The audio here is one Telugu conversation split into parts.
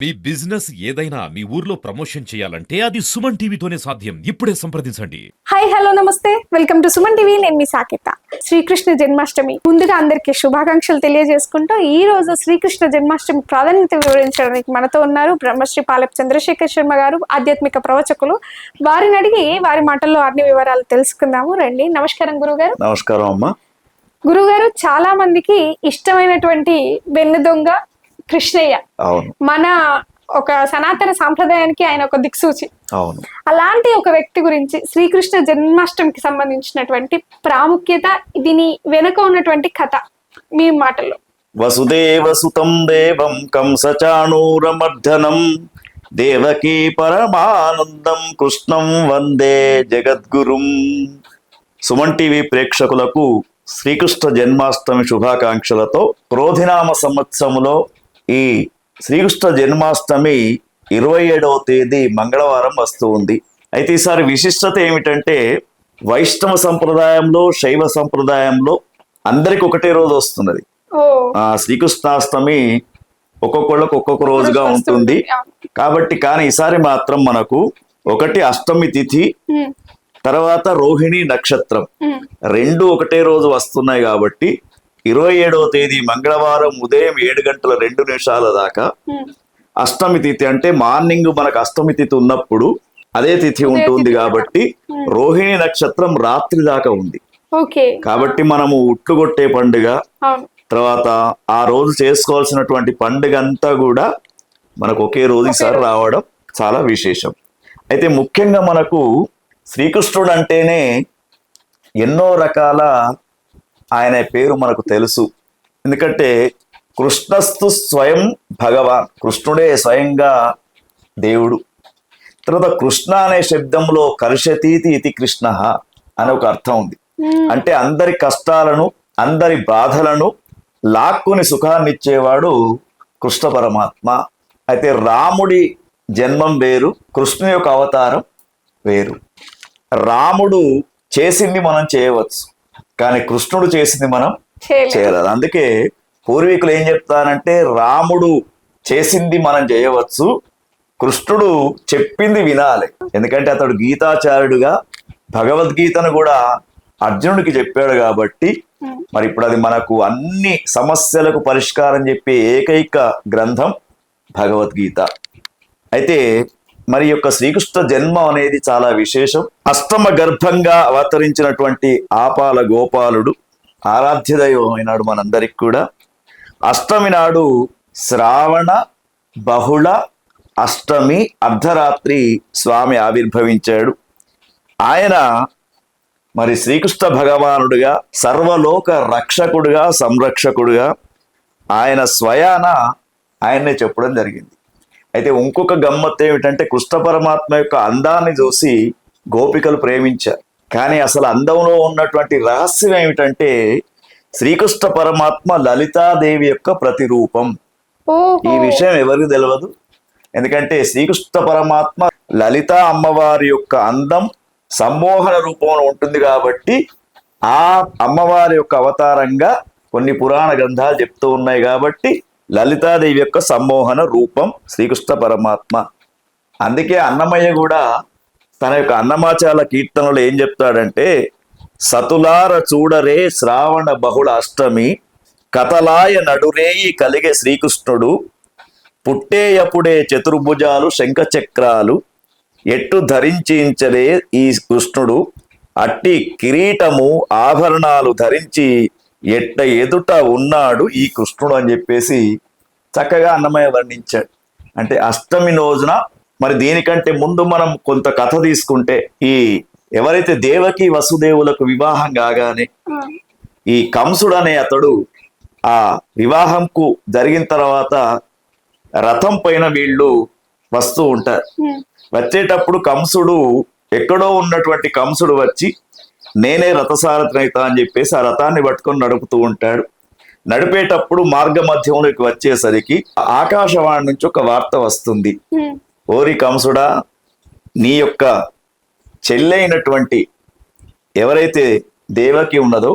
మీ బిజినెస్ ఏదైనా మీ ఊర్లో ప్రమోషన్ చేయాలంటే అది సుమన్ టీవీతోనే సాధ్యం. ఇప్పుడే సంప్రదించండి. హాయ్ హలో నమస్తే, వెల్కమ్ టు సుమన్ టీవీ. నేను మీ సాకేత. శ్రీకృష్ణ జన్మాష్టమి ముందుగా అందరికీ శుభాకాంక్షలు తెలియజేసుకుంటూ ఈ రోజు శ్రీకృష్ణ జన్మాష్టమి ప్రాధాన్యత వివరించడానికి మనతో ఉన్నారు బ్రహ్మశ్రీ పాలెపు చంద్రశేఖర్ శర్మ గారు, ఆధ్యాత్మిక ప్రవచకులు. వారిని అడిగి వారి మాటల్లో అన్ని వివరాలు తెలుసుకుందాము. రండి. నమస్కారం గురుగారు. నమస్కారం అమ్మా. గురుగారు, చాలా మందికి ఇష్టమైనటువంటి వెన్ను దొంగ కృష్ణయ్య. అవును, మన ఒక సనాతన సాంప్రదాయానికి ఆయన ఒక దిక్సూచి. అవును. అలాంటి ఒక వ్యక్తి గురించి శ్రీకృష్ణ జన్మాష్టమికి సంబంధించినటువంటి ప్రాముఖ్యత, దీని వెనుక ఉన్నటువంటి కథ మీ మాటల్లో. వసుదేవసుతం దేవం కంసచాణూరమర్ధనం దేవకీ పరమానందం కృష్ణం వందే జగద్గురుం. సుమన్ టీవీ ప్రేక్షకులకు శ్రీకృష్ణ జన్మాష్టమి శుభాకాంక్షలతో క్రోధినామ సంవత్సరములో ఈ శ్రీకృష్ణ జన్మాష్టమి 27వ తేదీ మంగళవారం వస్తూ ఉంది. అయితే ఈసారి విశిష్టత ఏమిటంటే వైష్ణవ సంప్రదాయంలో, శైవ సంప్రదాయంలో అందరికి ఒకటే రోజు వస్తున్నది. శ్రీకృష్ణాష్టమి ఒక్కొక్కళ్ళకు ఒక్కొక్క రోజుగా ఉంటుంది కాబట్టి. కానీ ఈసారి మాత్రం మనకు ఒకటి అష్టమి తిథి, తర్వాత రోహిణి నక్షత్రం రెండు ఒకటే రోజు వస్తున్నాయి కాబట్టి 27వ తేదీ మంగళవారం ఉదయం 7:02 దాకా అష్టమి తిథి, అంటే మార్నింగ్ మనకు అష్టమి తిథి ఉన్నప్పుడు అదే తిథి ఉంటుంది కాబట్టి రోహిణి నక్షత్రం రాత్రి దాకా ఉంది. కాబట్టి మనము ఉట్టుగొట్టే పండుగ, తర్వాత ఆ రోజు చేసుకోవాల్సినటువంటి పండుగ అంతా కూడా మనకు ఒకే రోజు ఈసారి రావడం చాలా విశేషం. అయితే ముఖ్యంగా మనకు శ్రీకృష్ణుడు అంటేనే ఎన్నో రకాల ఆయన పేరు మనకు తెలుసు. ఎందుకంటే కృష్ణస్తు స్వయం భగవాన్, కృష్ణుడే స్వయంగా దేవుడు. తర్వాత కృష్ణ అనే శబ్దంలో కర్షతీతి ఇతి కృష్ణ అనే ఒక అర్థం ఉంది. అంటే అందరి కష్టాలను, అందరి బాధలను లాక్కుని సుఖాన్ని ఇచ్చేవాడు కృష్ణ పరమాత్మ. అయితే రాముడి జన్మం వేరు, కృష్ణుని యొక్క అవతారం వేరు. రాముడు చేసింది మనం చేయవచ్చు, కానీ కృష్ణుడు చేసింది మనం చేయలేదు. అందుకే పూర్వీకులు ఏం చెప్తారంటే రాముడు చేసింది మనం చేయవచ్చు, కృష్ణుడు చెప్పింది వినాలి. ఎందుకంటే అతడు గీతాచార్యుడుగా భగవద్గీతను కూడా అర్జునుడికి చెప్పాడు కాబట్టి. మరి ఇప్పుడు అది మనకు అన్ని సమస్యలకు పరిష్కారం చెప్పే ఏకైక గ్రంథం భగవద్గీత. అయితే మరి యొక్క శ్రీకృష్ణ జన్మ అనేది చాలా విశేషం. అష్టమ గర్భంగా అవతరించినటువంటి ఆపాల గోపాలుడు ఆరాధ్య దైవం అయినాడు మనందరికి కూడా. అష్టమి నాడు శ్రావణ బహుళ అష్టమి అర్ధరాత్రి స్వామి ఆవిర్భవించాడు. ఆయన మరి శ్రీకృష్ణ భగవానుడిగా, సర్వలోక రక్షకుడుగా, సంరక్షకుడుగా ఆయన స్వయాన ఆయన్నే చెప్పడం జరిగింది. అయితే ఇంకొక గమ్మత్తు ఏమిటంటే కృష్ణ పరమాత్మ యొక్క అందాన్ని చూసి గోపికలు ప్రేమించారు. కానీ అసలు అందంలో ఉన్నటువంటి రహస్యం ఏమిటంటే శ్రీకృష్ణ పరమాత్మ లలితాదేవి యొక్క ప్రతిరూపం. ఈ విషయం ఎవరికి తెలియదు. ఎందుకంటే శ్రీకృష్ణ పరమాత్మ లలిత అమ్మవారి యొక్క అందం సమ్మోహన రూపంలో ఉంటుంది కాబట్టి ఆ అమ్మవారి యొక్క అవతారంగా కొన్ని పురాణ గ్రంథాలు చెప్తూ ఉన్నాయి. కాబట్టి లలితాదేవి యొక్క సమ్మోహన రూపం శ్రీకృష్ణ పరమాత్మ. అందుకే అన్నమయ్య కూడా తన యొక్క అన్నమాచాల కీర్తనలో ఏం చెప్తాడంటే, సతులార చూడరే శ్రావణ బహుళ అష్టమి కథలాయ నడురేయి కలిగే శ్రీకృష్ణుడు పుట్టేయప్పుడే చతుర్భుజాలు శంఖచక్రాలు ఎట్టు ధరించించలే ఈ కృష్ణుడు అట్టి కిరీటము ఆభరణాలు ధరించి ఎట్ట ఎదుట ఉన్నాడు ఈ కృష్ణుడు అని చెప్పేసి చక్కగా అన్నమయ్య వర్ణించాడు. అంటే అష్టమి రోజున మరి దీనికంటే ముందు మనం కొంత కథ తీసుకుంటే, ఈ ఎవరైతే దేవకి వసుదేవులకు వివాహం కాగానే ఈ కంసుడు అనే అతడు ఆ వివాహంకు జరిగిన తర్వాత రథం పైన వీళ్ళు వస్తూ ఉంటారు. వచ్చేటప్పుడు కంసుడు ఎక్కడో ఉన్నటువంటి కంసుడు వచ్చి నేనే రథసారథినైతా అని చెప్పేసి ఆ రథాన్ని పట్టుకొని నడుపుతూ ఉంటాడు. నడిపేటప్పుడు మార్గ మధ్యంలోకి వచ్చేసరికి ఆకాశవాణి నుంచి ఒక వార్త వస్తుంది. ఓరి కంసుడా, నీ యొక్క చెల్లైనటువంటి ఎవరైతే దేవకి ఉన్నదో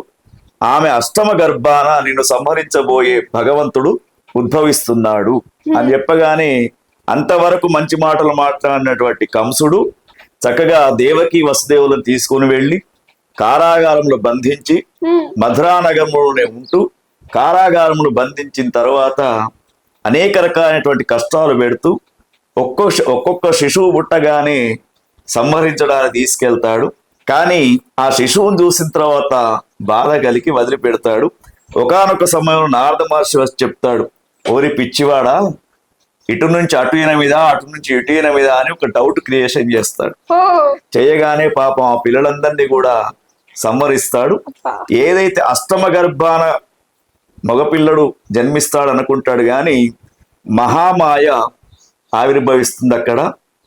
ఆమె అష్టమ గర్భాన నిన్ను సంహరించబోయే భగవంతుడు ఉద్భవిస్తున్నాడు అని చెప్పగానే అంతవరకు మంచి మాటలు మాట్లాడినటువంటి కంసుడు చక్కగా దేవకి వసుదేవులను తీసుకుని వెళ్ళి కారాగారంలో బంధించి మధురా నగరంలోనే ఉంటూ కారాగారంలో బంధించిన తర్వాత అనేక రకాలైనటువంటి కష్టాలు పెడుతూ ఒక్కొక్క శిశువు పుట్టగానే సంహరించడానికి తీసుకెళ్తాడు. కానీ ఆ శిశువును చూసిన తర్వాత బాధ కలిగి వదిలిపెడతాడు. ఒకానొక సమయంలో నారద మహర్షి వచ్చి చెప్తాడు, ఓరి పిచ్చివాడా, ఇటు నుంచి అటు ఎనిమిదా, అటు నుంచి ఇటు ఎనిమిదా అని ఒక డౌట్ క్రియేషన్ చేస్తాడు. చేయగానే పాపం ఆ పిల్లలందరినీ కూడా సంహరిస్తాడు. ఏదైతే అష్టమ గర్భాన మగపిల్లడు జన్మిస్తాడు అనుకుంటాడు కానీ మహామాయ ఆవిర్భవిస్తుంది అక్కడ.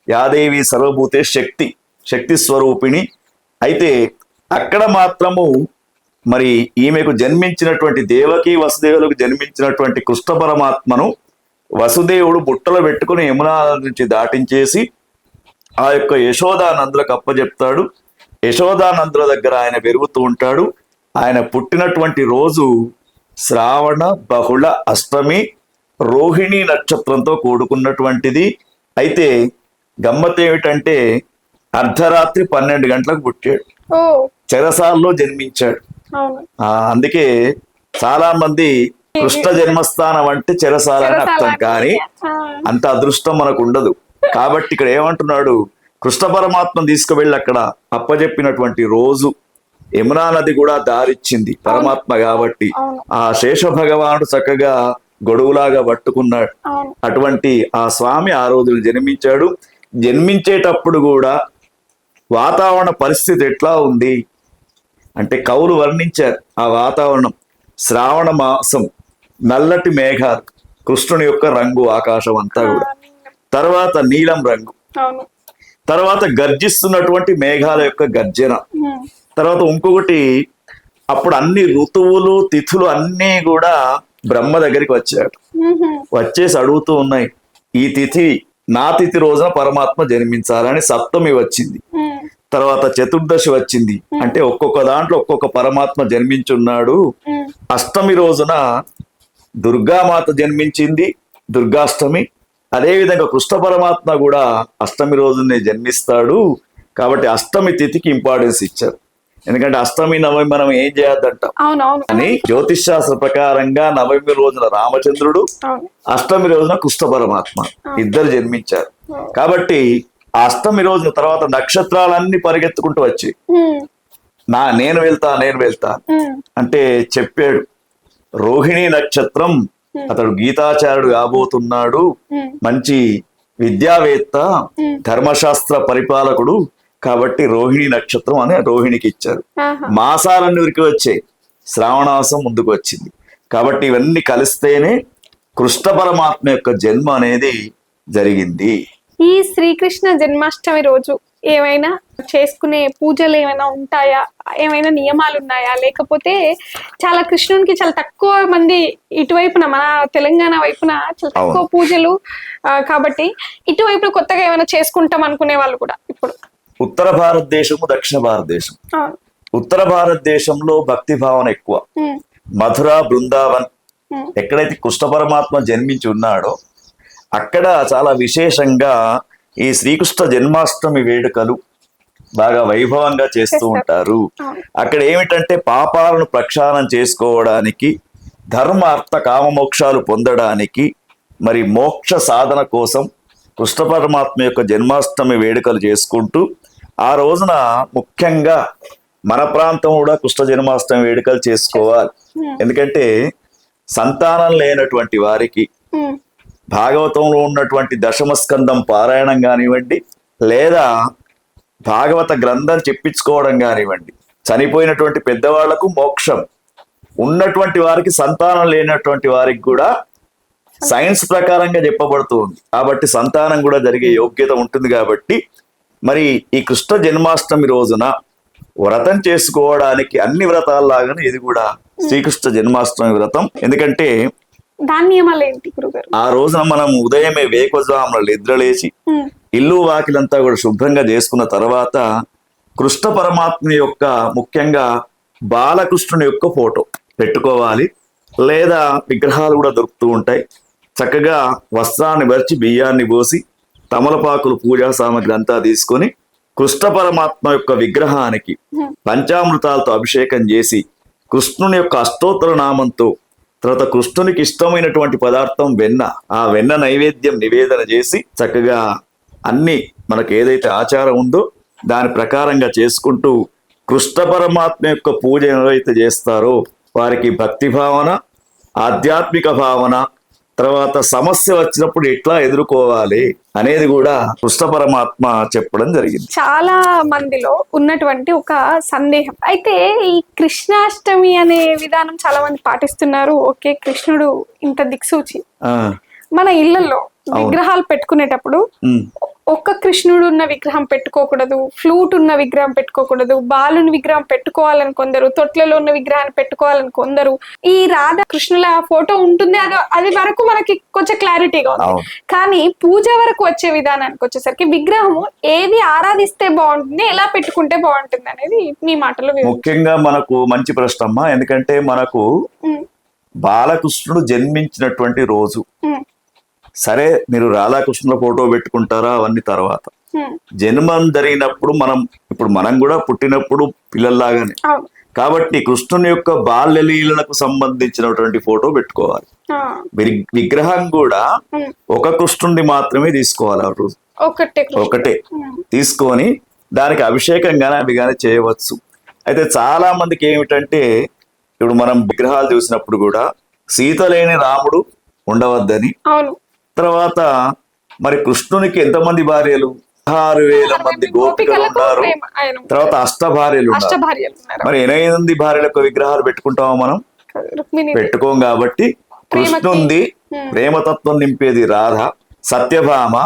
యాదేవి సర్వభూతే శక్తి స్వరూపిణి. అయితే అక్కడ మాత్రము మరి ఈమెకు జన్మించినటువంటి దేవకి వసుదేవులకు జన్మించినటువంటి కృష్ణ పరమాత్మను వసుదేవుడు బుట్టలో పెట్టుకుని యమునా నుంచి దాటించేసి ఆ యొక్క యశోదానందులకు అప్పచెప్తాడు. యశోదానందుల దగ్గర ఆయన పెరుగుతూ ఉంటాడు. ఆయన పుట్టినటువంటి రోజు శ్రావణ బహుళ అష్టమి రోహిణి నక్షత్రంతో కూడుకున్నటువంటిది. అయితే గమ్మత్ ఏమిటంటే అర్ధరాత్రి 12 గంటలకు పుట్టాడు. చెరసాల్లో జన్మించాడు. అందుకే చాలా మంది కృష్ణ జన్మస్థానం అంటే చెరసాల అని అర్థం, కానీ అంత అదృష్టం మనకు ఉండదు. కాబట్టి ఇక్కడ ఏమంటున్నాడు, కృష్ణ పరమాత్మ తీసుకువెళ్ళి అక్కడ అప్పజెప్పినటువంటి రోజు యమునా నది కూడా దారిచ్చింది పరమాత్మ కాబట్టి. ఆ శేష భగవానుడు చక్కగా గొడుగులాగా పట్టుకున్నాడు. అటువంటి ఆ స్వామి ఆ రోజులు జన్మించాడు. జన్మించేటప్పుడు కూడా వాతావరణ పరిస్థితి ఎట్లా ఉంది అంటే కవులు వర్ణించారు ఆ వాతావరణం. శ్రావణ మాసం, నల్లటి మేఘాలు, కృష్ణుని యొక్క రంగు ఆకాశం అంతా కూడా, తర్వాత నీలం రంగు, తర్వాత గర్జిస్తున్నటువంటి మేఘాల యొక్క గర్జన, తర్వాత ఇంకొకటి అప్పుడు అన్ని ఋతువులు తిథులు అన్నీ కూడా బ్రహ్మ దగ్గరికి వచ్చాడు. వచ్చేసి అడుగుతూ ఉన్నాయి, ఈ తిథి నా తిథి రోజున పరమాత్మ జన్మించాలని. సప్తమి వచ్చింది, తర్వాత చతుర్దశి వచ్చింది, అంటే ఒక్కొక్క దాంట్లో ఒక్కొక్క పరమాత్మ జన్మించున్నాడు. అష్టమి రోజున దుర్గామాత జన్మించింది, దుర్గాష్టమి. అదేవిధంగా కృష్ణ పరమాత్మ కూడా అష్టమి రోజునే జన్మిస్తాడు. కాబట్టి అష్టమి తిథికి ఇంపార్టెన్స్ ఇచ్చారు. ఎందుకంటే అష్టమి నవమి మనం ఏం చేయొద్దంటాం అని జ్యోతిష్ శాస్త్ర ప్రకారంగా నవమి రోజున రామచంద్రుడు, అష్టమి రోజున కృష్ణ పరమాత్మ ఇద్దరు జన్మించారు. కాబట్టి ఆ అష్టమి రోజున తర్వాత నక్షత్రాలన్నీ పరిగెత్తుకుంటూ వచ్చి నేను వెళ్తా అంటే చెప్పాడు. రోహిణి నక్షత్రం, అతడు గీతాచార్యుడు కాబోతున్నాడు, మంచి విద్యావేత్త, ధర్మశాస్త్ర పరిపాలకుడు. కాబట్టి రోహిణి నక్షత్రం అని రోహిణికి ఇచ్చారు. మాసాలన్నీ ఉరికి వచ్చాయి, శ్రావణాసం ముందుకు వచ్చింది. కాబట్టి ఇవన్నీ కలిస్తేనే కృష్ణ పరమాత్మ యొక్క జన్మ అనేది జరిగింది. ఈ శ్రీకృష్ణ జన్మాష్టమి రోజు ఏమైనా చేసుకునే పూజలు ఏమైనా ఉంటాయా, ఏమైనా నియమాలు ఉన్నాయా, లేకపోతే చాలా కృష్ణునికి చాలా తక్కువ మంది ఇటువైపున మన తెలంగాణ వైపున చాలా తక్కువ పూజలు కాబట్టి ఇటువైపున కొత్తగా ఏమైనా చేసుకుంటాం అనుకునే వాళ్ళు కూడా ఇప్పుడు ఉత్తర భారతదేశము, దక్షిణ భారతదేశం. ఉత్తర భారతదేశంలో భక్తి భావన ఎక్కువ. మధుర, బృందావన్ ఎక్కడైతే కృష్ణ పరమాత్మ జన్మించి ఉన్నాడో అక్కడ చాలా విశేషంగా ఈ శ్రీకృష్ణ జన్మాష్టమి వేడుకలు బాగా వైభవంగా చేస్తూ ఉంటారు. అక్కడ ఏమిటంటే పాపాలను ప్రక్షాళన చేసుకోవడానికి, ధర్మ అర్థ కామమోక్షాలు పొందడానికి, మరి మోక్ష సాధన కోసం కృష్ణ పరమాత్మ యొక్క జన్మాష్టమి వేడుకలు చేసుకుంటూ ఆ రోజున ముఖ్యంగా మన ప్రాంతం కూడా కృష్ణ జన్మాష్టమి వేడుకలు చేసుకోవాలి. ఎందుకంటే సంతానం లేనటువంటి వారికి భాగవతంలో ఉన్నటువంటి దశమస్కందం పారాయణం కానివ్వండి, లేదా భాగవత గ్రంథం చెప్పించుకోవడం కానివ్వండి, చనిపోయినటువంటి పెద్దవాళ్లకు మోక్షం, ఉన్నటువంటి వారికి సంతానం లేనటువంటి వారికి కూడా సైన్స్ ప్రకారంగా చెప్పబడుతుంది. కాబట్టి సంతానం కూడా జరిగే యోగ్యత ఉంటుంది. కాబట్టి మరి ఈ కృష్ణ జన్మాష్టమి రోజున వ్రతం చేసుకోవడానికి అన్ని వ్రతాల్లాగానే ఇది కూడా శ్రీకృష్ణ జన్మాష్టమి వ్రతం. ఎందుకంటే దాని నియమాలు ఏంటి గురుగారు? ఆ రోజున మనం ఉదయమే వేకువజామున నిద్రలేసి ఇల్లు వాకిలంతా కూడా శుభ్రంగా చేసుకున్న తర్వాత కృష్ణ పరమాత్మ యొక్క ముఖ్యంగా బాలకృష్ణుని యొక్క ఫోటో పెట్టుకోవాలి. లేదా విగ్రహాలు కూడా దొరుకుతూ ఉంటాయి. చక్కగా వస్త్రాన్ని పరిచి బియ్యాన్ని పోసి తమలపాకులు పూజా సామగ్రి అంతా తీసుకొని కృష్ణ పరమాత్మ యొక్క విగ్రహానికి పంచామృతాలతో అభిషేకం చేసి కృష్ణుని యొక్క అష్టోత్తర నామంతో, తర్వాత కృష్ణునికి ఇష్టమైనటువంటి పదార్థం వెన్న, ఆ వెన్న నైవేద్యం నివేదన చేసి చక్కగా అన్ని మనకు ఏదైతే ఆచారం ఉందో దాని ప్రకారంగా చేసుకుంటూ కృష్ణ పరమాత్మ యొక్క పూజ ఎవరైతే చేస్తారో వారికి భక్తి భావన, ఆధ్యాత్మిక భావన, తర్వాత సమస్య వచ్చినప్పుడు ఎట్లా ఎదుర్కోవాలి అనేది కూడా కృష్ణ పరమాత్మ చెప్పడం జరిగింది. చాలా మందిలో ఉన్నటువంటి ఒక సందేహం అయితే, ఈ కృష్ణాష్టమి అనే విధానం చాలా మంది పాటిస్తున్నారు. ఓకే, కృష్ణుడు ఇంత దిక్సూచి. మన ఇళ్లలో విగ్రహాలు పెట్టుకునేటప్పుడు ఒక్క కృష్ణుడు ఉన్న విగ్రహం పెట్టుకోకూడదు, ఫ్లూట్ ఉన్న విగ్రహం పెట్టుకోకూడదు, బాలుని విగ్రహం పెట్టుకోవాలని కొందరు, తొట్లలో ఉన్న విగ్రహాన్ని పెట్టుకోవాలని కొందరు. ఈ రాధా కృష్ణుల ఫోటో ఉంటుంది, అది వరకు మనకి కొంచెం క్లారిటీగా ఉంది. కానీ పూజ వరకు వచ్చే విధానానికి వచ్చేసరికి విగ్రహము ఏది ఆరాధిస్తే బాగుంటుంది, ఎలా పెట్టుకుంటే బాగుంటుంది అనేది మీ మాటలో ముఖ్యంగా మనకు మంచి ప్రశ్న అమ్మా. ఎందుకంటే మనకు బాలకృష్ణుడు జన్మించినటువంటి రోజు, సరే మీరు రాధాకృష్ణుల ఫోటో పెట్టుకుంటారా అవన్నీ తర్వాత, జన్మం జరిగినప్పుడు మనం కూడా పుట్టినప్పుడు పిల్లల్లాగానే కాబట్టి కృష్ణుని యొక్క బాల్యలీలకు సంబంధించినటువంటి ఫోటో పెట్టుకోవాలి. విగ్రహం కూడా ఒక కృష్ణుడిని మాత్రమే తీసుకోవాలి, ఆ రోజు ఒకటే తీసుకొని దానికి అభిషేకం గానీ అవి కానీ చేయవచ్చు. అయితే చాలా మందికి ఏమిటంటే, ఇప్పుడు మనం విగ్రహాలు చూసినప్పుడు కూడా సీత లేని రాముడు ఉండవద్దని, తర్వాత మరి కృష్ణునికి ఎంతమంది భార్యలు? 6,000 మంది గోపికలు ఉన్నారు, తర్వాత అష్టభార్యలు ఉన్నారు. మరి 8 భార్యల యొక్క విగ్రహాలు పెట్టుకుంటామా మనం? పెట్టుకోం. కాబట్టి కృష్ణుంది ప్రేమతత్వం నింపేది రాధ, సత్యభామ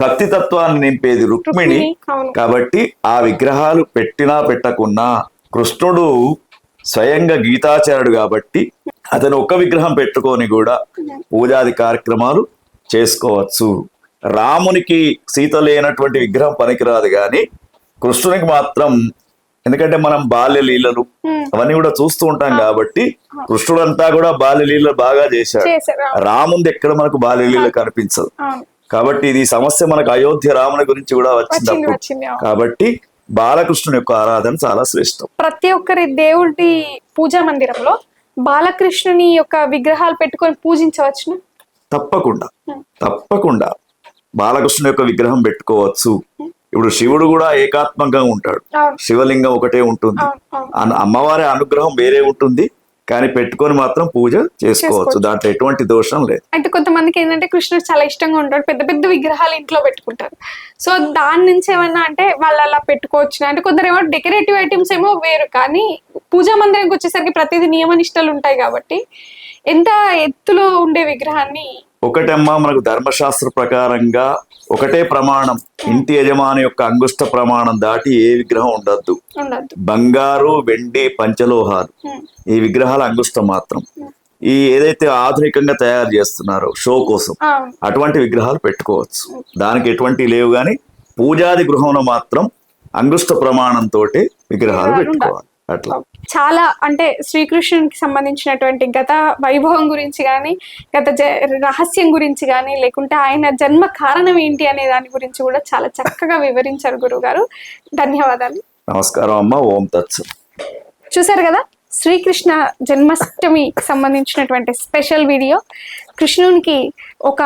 భక్తి తత్వాన్ని నింపేది రుక్మిణి. కాబట్టి ఆ విగ్రహాలు పెట్టినా పెట్టకున్నా కృష్ణుడు స్వయంగా గీతాచార్యుడు కాబట్టి అతను ఒక్క విగ్రహం పెట్టుకొని కూడా పూజాది కార్యక్రమాలు చేసుకోవచ్చు. రామునికి సీత లేనటువంటి విగ్రహం పనికిరాదు, కానీ కృష్ణునికి మాత్రం, ఎందుకంటే మనం బాల్య లీలలు అవన్నీ కూడా చూస్తూ ఉంటాం కాబట్టి కృష్ణుడు అంతా కూడా బాల్య లీలలు బాగా చేశాడు. రాముంది ఎక్కడ మనకు బాల్య లీల కనిపించదు. కాబట్టి ఇది సమస్య మనకు అయోధ్య రాముని గురించి కూడా వచ్చినప్పుడు. కాబట్టి బాలకృష్ణుని యొక్క ఆరాధన చాలా శ్రేష్టం. ప్రతి ఒక్కరి దేవుడి పూజా మందిరంలో బాలకృష్ణుని యొక్క విగ్రహాలు పెట్టుకొని పూజించవచ్చు. తప్పకుండా బాలకృష్ణుని యొక్క విగ్రహం పెట్టుకోవచ్చు. ఇప్పుడు శివుడు కూడా ఏకాత్మకంగా ఉంటాడు, శివలింగం ఒకటే ఉంటుంది, అమ్మవారి అనుగ్రహం వేరే ఉంటుంది, కానీ పెట్టుకొని మాత్రం పూజ చేసుకోవచ్చు, దాంట్లో ఎటువంటి దోషం లేదు. అయితే కొంతమందికి ఏంటంటే కృష్ణుడు చాలా ఇష్టంగా ఉంటాడు, పెద్ద పెద్ద విగ్రహాలు ఇంట్లో పెట్టుకుంటారు. సో దాని నుంచి ఏమన్నా అంటే వాళ్ళు అలా పెట్టుకోవచ్చు. అంటే కొందరు ఏమో డెకరేటివ్ ఐటమ్స్ ఏమో వేరు, కానీ పూజా మందిరానికి వచ్చేసరికి ప్రతిదీ నియమ నిష్టలు ఉంటాయి కాబట్టి ఎంత ఎత్తులో ఉండే విగ్రహాన్ని ఒకటమ్మా, మనకు ధర్మశాస్త్ర ప్రకారంగా ఒకటే ప్రమాణం, ఇంటి యజమాని యొక్క అంగుష్ట ప్రమాణం దాటి ఏ విగ్రహం ఉండద్దు. బంగారు, వెండి, పంచలోహాలు ఈ విగ్రహాల అంగుష్టం మాత్రం. ఈ ఏదైతే ఆధునికంగా తయారు చేస్తున్నారో షో కోసం అటువంటి విగ్రహాలు పెట్టుకోవచ్చు, దానికి ఎటువంటి లేవు. కానీ పూజాది గృహంలో మాత్రం అంగుష్ట ప్రమాణంతో విగ్రహాలు పెట్టుకోవాలి. అట్లా చాలా అంటే శ్రీకృష్ణునికి సంబంధించినటువంటి గత వైభవం గురించి కానీ, గత రహస్యం గురించి కానీ, లేకుంటే ఆయన జన్మ కారణం ఏంటి అనే దాని గురించి కూడా చాలా చక్కగా వివరించారు గురువు గారు. ధన్యవాదాలు. నమస్కారం అమ్మ. ఓం తత్సత్. చూసారు కదా శ్రీకృష్ణ జన్మాష్టమికి సంబంధించినటువంటి స్పెషల్ వీడియో. కృష్ణునికి ఒక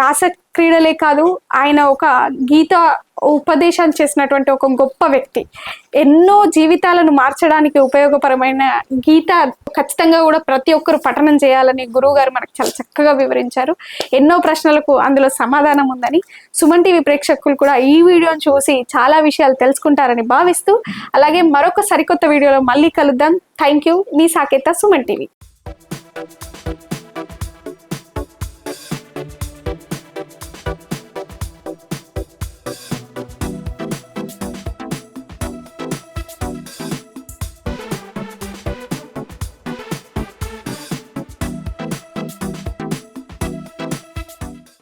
రాస క్రీడలే కాదు, ఆయన ఒక గీత ఉపదేశాలు చేసినటువంటి ఒక గొప్ప వ్యక్తి. ఎన్నో జీవితాలను మార్చడానికి ఉపయోగపరమైన గీత ఖచ్చితంగా కూడా ప్రతి ఒక్కరు పఠనం చేయాలని గురువు గారు మనకు చాలా చక్కగా వివరించారు. ఎన్నో ప్రశ్నలకు అందులో సమాధానం ఉందని సుమన్ టీవీ ప్రేక్షకులు కూడా ఈ వీడియోని చూసి చాలా విషయాలు తెలుసుకుంటారని భావిస్తూ, అలాగే మరొక సరికొత్త వీడియోలో మళ్ళీ కలుద్దాం. Thank you. Me Saketa, Suman TV.